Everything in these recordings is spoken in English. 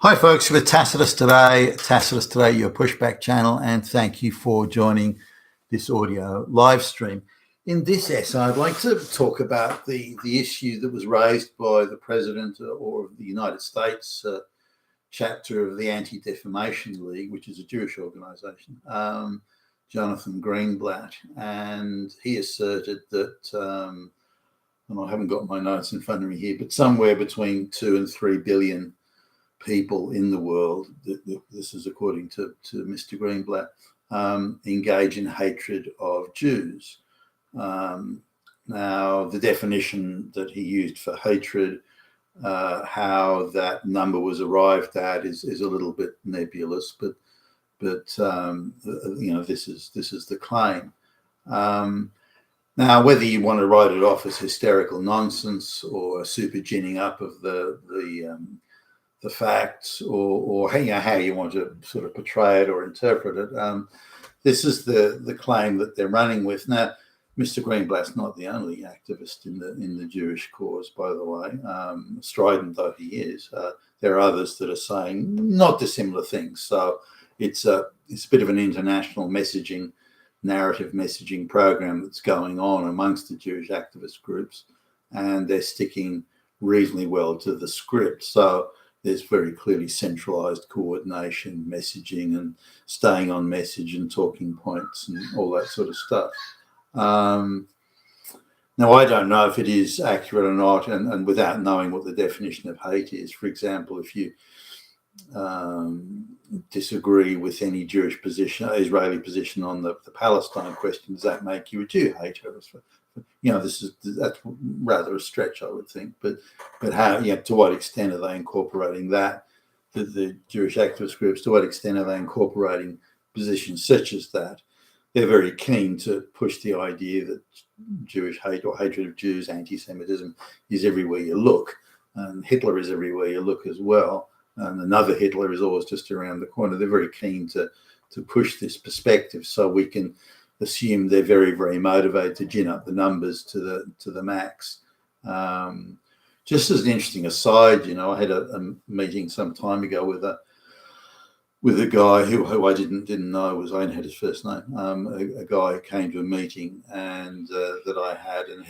Hi folks, we're Tacitus Today, your pushback channel, and thank you for joining this audio live stream. In this essay, I'd like to talk about the issue that was raised by the President or the United States chapter of the Anti-Defamation League, which is a Jewish organization, Jonathan Greenblatt, and he asserted that, and I haven't got my notes in front of me here, but somewhere between 2 and 3 billion people in the world, this is according to Mr. Greenblatt, engage in hatred of Jews. Now, the definition that he used for hatred, how that number was arrived at is a little bit nebulous, but you know, this is the claim. Now, whether you want to write it off as hysterical nonsense or a super ginning up of the facts, or how you want to sort of portray it or interpret it. This is the claim that they're running with. Now, Mr. Greenblatt's not the only activist in the Jewish cause, by the way, strident though he is. There are others that are saying not dissimilar things. So it's a bit of an international narrative messaging program that's going on amongst the Jewish activist groups, and they're sticking reasonably well to the script. So there's very clearly centralized coordination, messaging, and staying on message and talking points and all that sort of stuff. Now, I don't know if it is accurate or not, and without knowing what the definition of hate is. For example, if you disagrely with any Jewish position, Israeli position on the Palestine question, does that make you a Jew hater? You know, that's rather a stretch, I would think. But how, to what extent are they incorporating that? The Jewish activist groups, to what extent are they incorporating positions such as that? They're very keen to push the idea that Jewish hate or hatred of Jews, antisemitism, is everywhere you look. And Hitler is everywhere you look as well. And another Hitler is always just around the corner. They're very keen to push this perspective, so we can assume they're very, very motivated to gin up the numbers to the max. Just as an interesting aside, I had a meeting some time ago with a guy who I didn't know I only had his first name. A guy who came to a meeting and that I had, and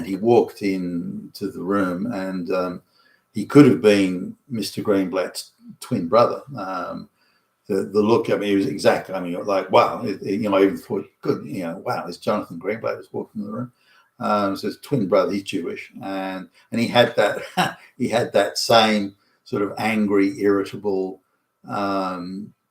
he walked into the room, and he could have been Mr. Greenblatt's twin brother. The look at me, he was exactly, like, wow, I even thought, good, wow, it's Jonathan Greenblatt just walking in the room. So his twin brother, he's Jewish, and he had that he had that same sort of angry, irritable,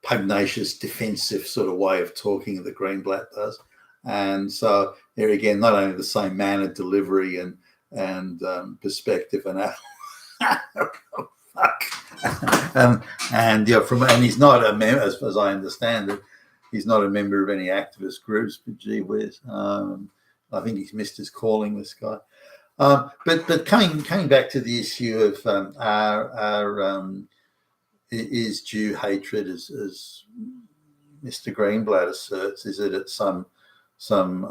pugnacious, defensive sort of way of talking that Greenblatt does. And so there again, not only the same manner, delivery, and perspective, and and he's not a member, as I understand it, he's not a member of any activist groups. But gee whiz, I think he's missed his calling, this guy. But coming back to the issue of is Jew hatred, as Mr. Greenblatt asserts, is it at some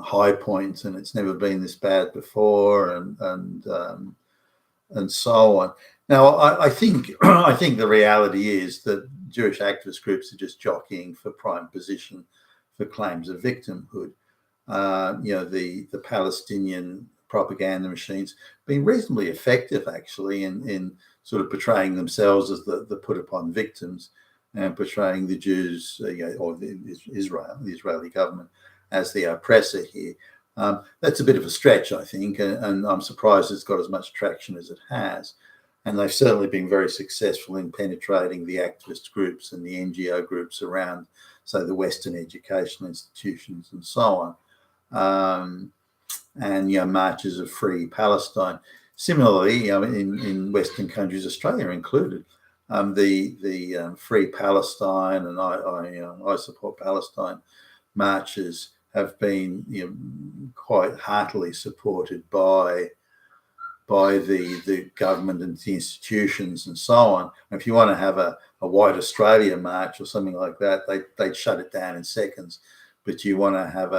high point, and it's never been this bad before, and so on. Now, I think the reality is that Jewish activist groups are just jockeying for prime position for claims of victimhood. The Palestinian propaganda machines been reasonably effective, actually, in sort of portraying themselves as the put upon victims, and portraying the Jews, or the Israeli government, as the oppressor here. That's a bit of a stretch, I think, and I'm surprised it's got as much traction as it has. And they've certainly been very successful in penetrating the activist groups and the NGO groups around, say, the Western educational institutions and so on. And marches of free Palestine. Similarly, in Western countries, Australia included, the Free Palestine and I Support Palestine marches have been quite heartily supported by the government and the institutions and so on. And if you want to have a White Australia march or something like that, they'd shut it down in seconds. But you want to have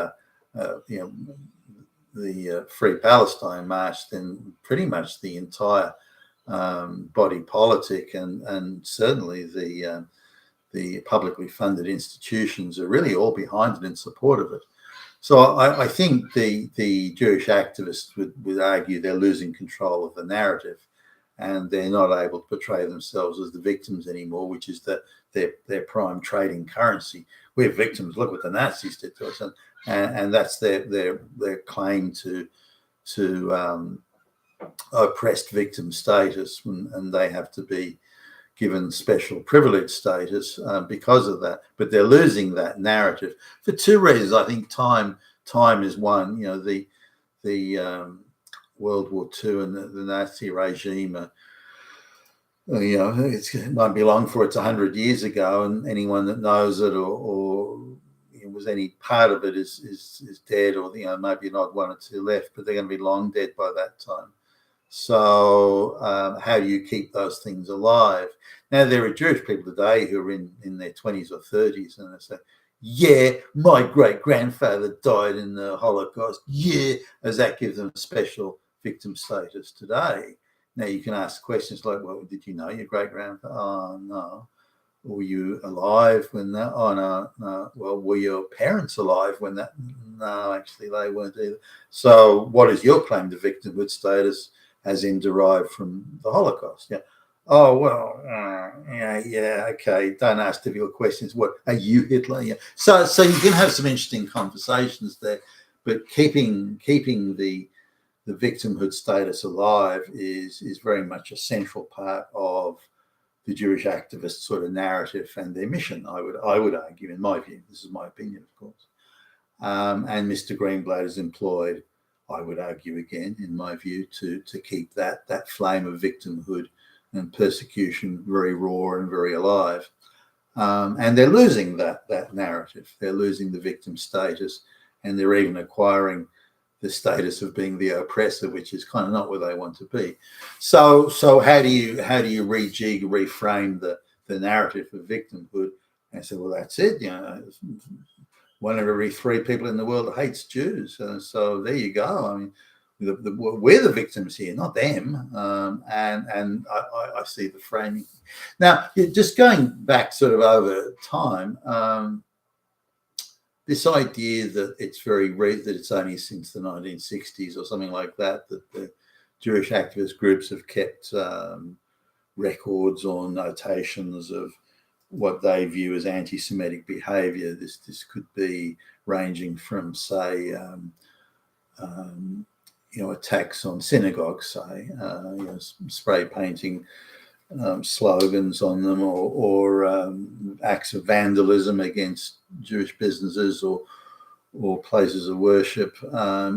the Free Palestine march, then pretty much the entire body politic, and certainly the publicly funded institutions are really all behind it in support of it. So I think the Jewish activists would argue they're losing control of the narrative, and they're not able to portray themselves as the victims anymore, which is their prime trading currency. We're victims. Look what the Nazis did to us, and that's their claim to oppressed victim status, and they have to be given special privilege status because of that. But they're losing that narrative for two reasons. I think time is one. You know, the World War II and the Nazi regime. You know, it might be long for it's 100 years ago, and anyone that knows it or was any part of it is dead, or maybe not one or two left, but they're going to be long dead by that time. So how do you keep those things alive? Now, there are Jewish people today who are in their 20s or 30s, and they say, yeah, my great-grandfather died in the Holocaust. Yeah, does that give them special victim status today? Now, you can ask questions like, well, did you know your great-grandfather? Oh, no. Were you alive when that? Oh, no. Well, were your parents alive when that? No, actually, they weren't either. So what is your claim to victimhood status, as in derived from the Holocaust? Yeah. Oh, well, yeah, okay. Don't ask difficult questions. What, are you Hitler? Yeah. So you can have some interesting conversations there, but keeping the victimhood status alive is very much a central part of the Jewish activist sort of narrative and their mission. I would argue, in my view, this is my opinion, of course. And Mr. Greenblatt is employed, I would argue again, in my view, to keep that flame of victimhood and persecution very raw and very alive. And they're losing that narrative. They're losing the victim status, and they're even acquiring the status of being the oppressor, which is kind of not where they want to be. So how do you rejig, reframe the narrative of victimhood? And say, well, that's it. One of every three people in the world hates Jews. So there you go. I mean, we're the victims here, not them. And I see the framing. Now, just going back sort of over time, this idea that it's only since the 1960s or something like that the Jewish activist groups have kept records or notations of what they view as anti-Semitic behaviour. This could be ranging from, say, attacks on synagogues, say, spray painting slogans on them, or acts of vandalism against Jewish businesses or places of worship,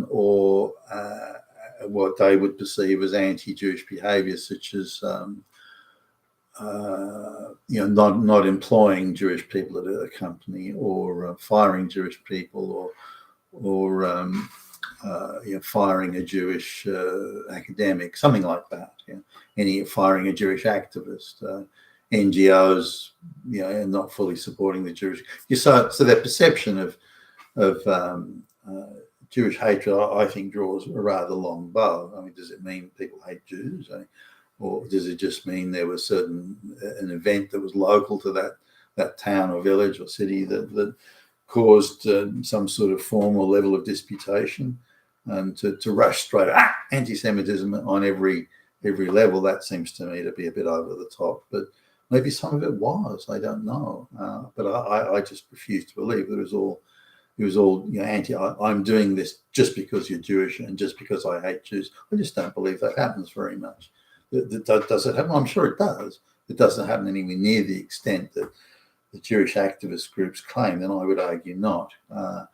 or what they would perceive as anti-Jewish behaviour, such as not employing Jewish people at a company, or firing Jewish people, or firing a Jewish academic, something like that. Firing a Jewish activist, NGOs, not fully supporting the Jewish. So their perception of Jewish hatred, I think, draws a rather long bow. I mean, does it mean people hate Jews? Or does it just mean there was an event that was local to that town or village or city that caused some sort of form or level of disputation, and to rush straight anti-Semitism on every level? That seems to me to be a bit over the top, but maybe some of it was. I don't know, but I just refuse to believe that it was all anti. I'm doing this just because you're Jewish and just because I hate Jews. I just don't believe that happens very much. Does it happen? I'm sure it does. It doesn't happen anywhere near the extent that the Jewish activist groups claim, and I would argue not. I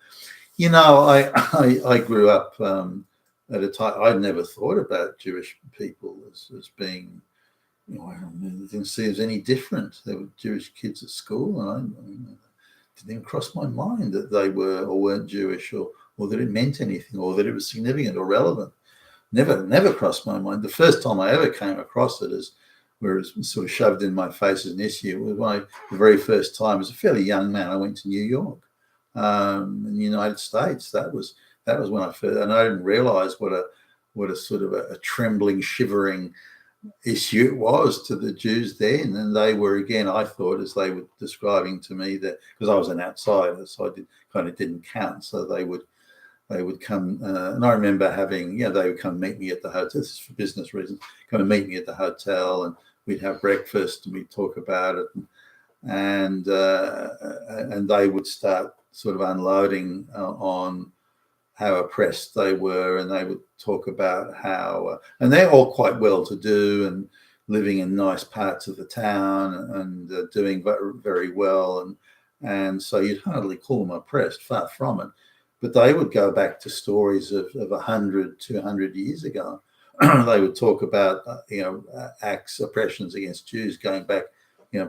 grew up at a time I'd never thought about Jewish people as being, I didn't see it as any different. There were Jewish kids at school, and it didn't even cross my mind that they were or weren't Jewish, or that it meant anything, or that it was significant or relevant. Never crossed my mind. The first time I ever came across it, where it was sort of shoved in my face as an issue, was the very first time, as a fairly young man, I went to New York, in the United States. That was when I first, and I didn't realise what a sort of a trembling, shivering issue it was to the Jews then. And they were, again, I thought, as they were describing to me, that because I was an outsider, so I kind of didn't count. So they would come, and I remember having, they would come meet me at the hotel. This is for business reasons. Come and meet me at the hotel, and we'd have breakfast and we'd talk about it, and they would start sort of unloading on how oppressed they were, and they would talk about how, and they're all quite well to do and living in nice parts of the town and doing very well, and so you'd hardly call them oppressed, far from it. But they would go back to stories of 100, 200 years ago. They would talk about acts, oppressions against Jews going back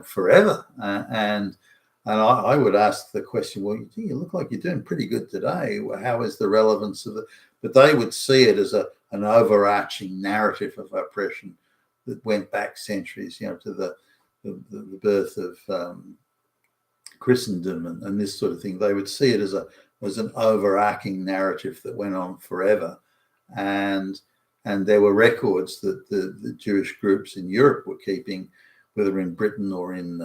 forever, and I would ask the question, well, you look like you're doing pretty good today. How is the relevance of it? But they would see it as an overarching narrative of oppression that went back centuries, to the birth of Christendom and this sort of thing. They would see it as an overarching narrative that went on forever. And there were records that the Jewish groups in Europe were keeping, whether in Britain or in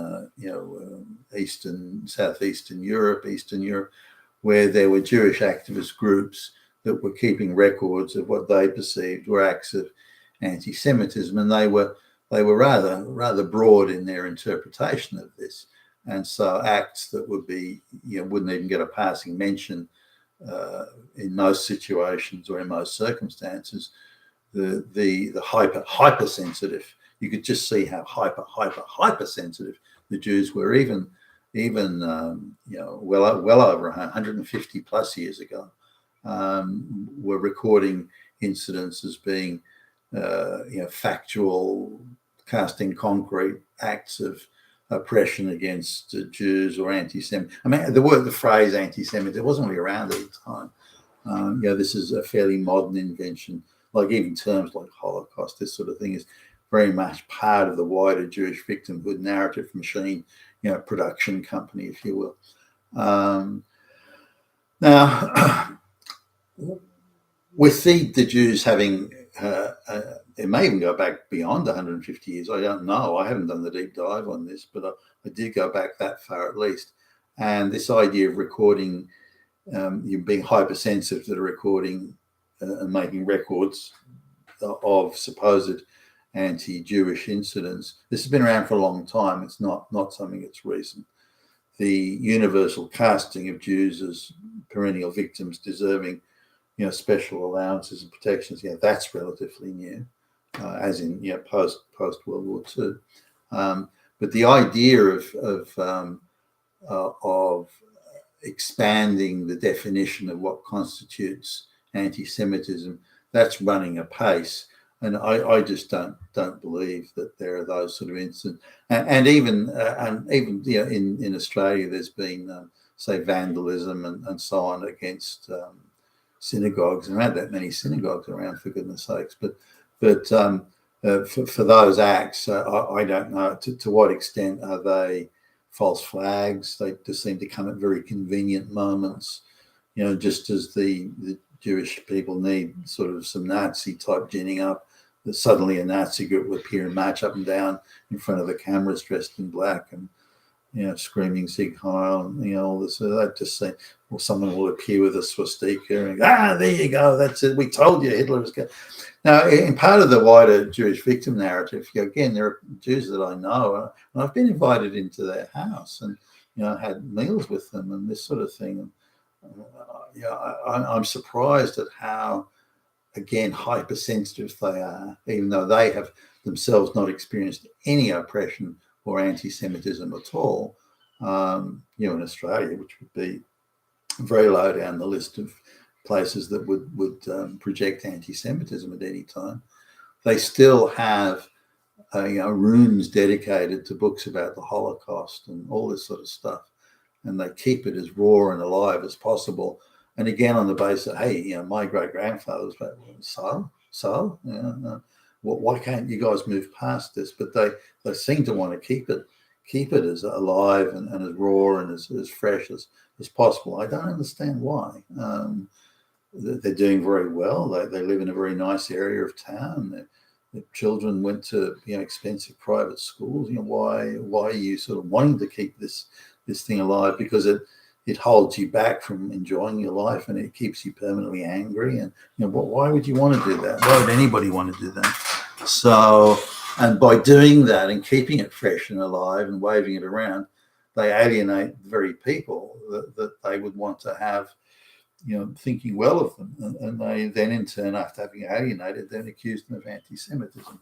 southeastern Europe, Eastern Europe, where there were Jewish activist groups that were keeping records of what they perceived were acts of anti-Semitism, and they were rather broad in their interpretation of this, and so acts that would be wouldn't even get a passing mention in most situations or in most circumstances. The hypersensitive. You could just see how hypersensitive the Jews were, even well over 150 plus years ago, were recording incidents as being factual, casting concrete acts of oppression against Jews or anti-Semitic. I mean, the phrase anti-Semitic wasn't really around at the time. This is a fairly modern invention. Like even terms like Holocaust, this sort of thing is very much part of the wider Jewish victimhood narrative machine, production company, if you will. Now, with the Jews having, it may even go back beyond 150 years. I don't know. I haven't done the deep dive on this, but I did go back that far at least. And this idea of recording, you being hypersensitive to the recording and making records of supposed anti-Jewish incidents. This has been around for a long time. It's not something that's recent. The universal casting of Jews as perennial victims deserving, special allowances and protections. That's relatively new, as in post World War II. But the idea of expanding the definition of what constitutes anti-Semitism, that's running apace. And I just don't believe that there are those sort of incidents. And even in Australia, there's been say vandalism and so on against synagogues, and there aren't that many synagogues around, for goodness sakes. But for those acts, I don't know to what extent are they false flags. They just seem to come at very convenient moments, just as the Jewish people need sort of some Nazi type ginning up, that suddenly a Nazi group will appear and march up and down in front of the cameras dressed in black and screaming Sieg Heil and all this. So that just seems, or someone will appear with a swastika and there you go, that's it. We told you Hitler was good. Now, in part of the wider Jewish victim narrative, again, there are Jews that I know, and I've been invited into their house and had meals with them and this sort of thing. I'm surprised at how, again, hypersensitive they are, even though they have themselves not experienced any oppression or anti-Semitism at all. In Australia, which would be very low down the list of places that would project anti-Semitism at any time, they still have rooms dedicated to books about the Holocaust and all this sort of stuff, and they keep it as raw and alive as possible. And again, on the basis of, hey, my great grandfather was so why can't you guys move past this? But they seem to want to keep it as alive and as raw and as fresh as possible. I don't understand why. They're doing very well. They live in a very nice area of town. that children went to expensive private schools. Why are you sort of wanting to keep this thing alive? Because it holds you back from enjoying your life, and it keeps you permanently angry. And why would you want to do that? Why would anybody want to do that? So, and by doing that and keeping it fresh and alive and waving it around, they alienate the very people that they would want to have, thinking well of them. And they then, in turn, after having alienated, then accuse them of anti-Semitism.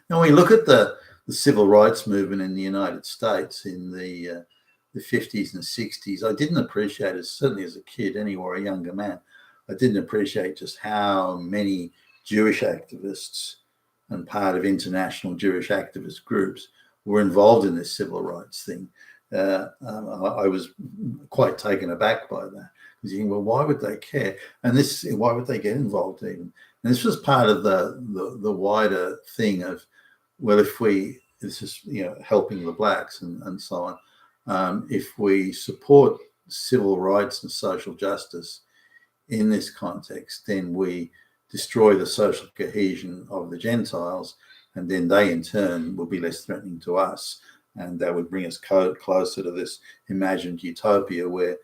Now, when we look at the civil rights movement in the United States in the 50s and 60s, I didn't appreciate it, certainly as a kid anyway, a younger man, I didn't appreciate just how many Jewish activists and part of international Jewish activist groups were involved in this civil rights thing. I was quite taken aback by that. Because you think, well, why would they care? And why would they get involved even? And this was part of the wider thing of, well, this is helping the blacks and so on. If we support civil rights and social justice in this context, then we destroy the social cohesion of the Gentiles, and then they in turn will be less threatening to us, and that would bring us closer to this imagined utopia where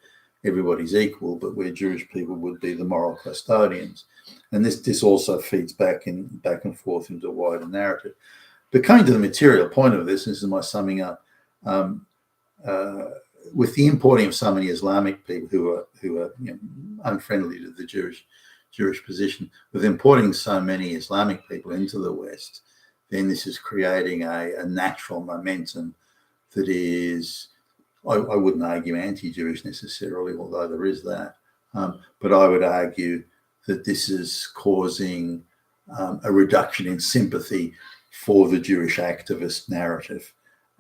everybody's equal, but where Jewish people would be the moral custodians. And this also feeds back and forth into a wider narrative. But coming to the material point of this is my summing up. With the importing of so many Islamic people who are unfriendly to the Jewish position, with importing so many Islamic people into the West, then this is creating a natural momentum that is, I wouldn't argue anti-Jewish necessarily, although there is that, but I would argue that this is causing a reduction in sympathy for the Jewish activist narrative,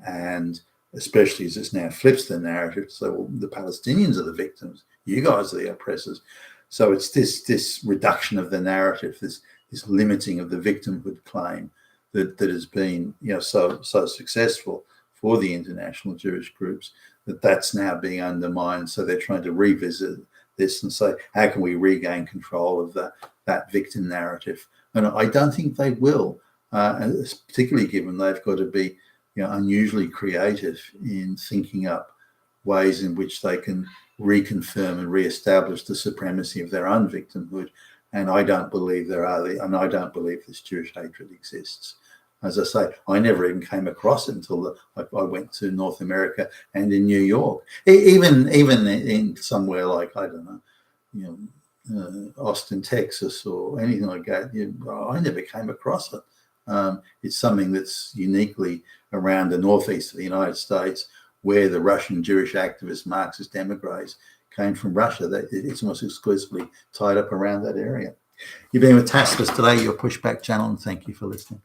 and especially as this now flips the narrative to say, well, the Palestinians are the victims, you guys are the oppressors. So it's this reduction of the narrative, this limiting of the victimhood claim that has been so successful for the international Jewish groups, that's now being undermined. So they're trying to revisit this and say, how can we regain control of that victim narrative? And I don't think they will, particularly given they've got to be unusually creative in thinking up ways in which they can reconfirm and reestablish the supremacy of their own victimhood. And I don't believe and I don't believe this Jewish hatred exists. As I say, I never even came across it until I went to North America and in New York. Even in somewhere like, I don't know, Austin, Texas, or anything like that, I never came across it. It's something that's uniquely around the northeast of the United States, where the Russian Jewish activist Marxist emigres came from Russia. It's almost exclusively tied up around that area. You've been with Tacitus today, your Pushback channel, and thank you for listening.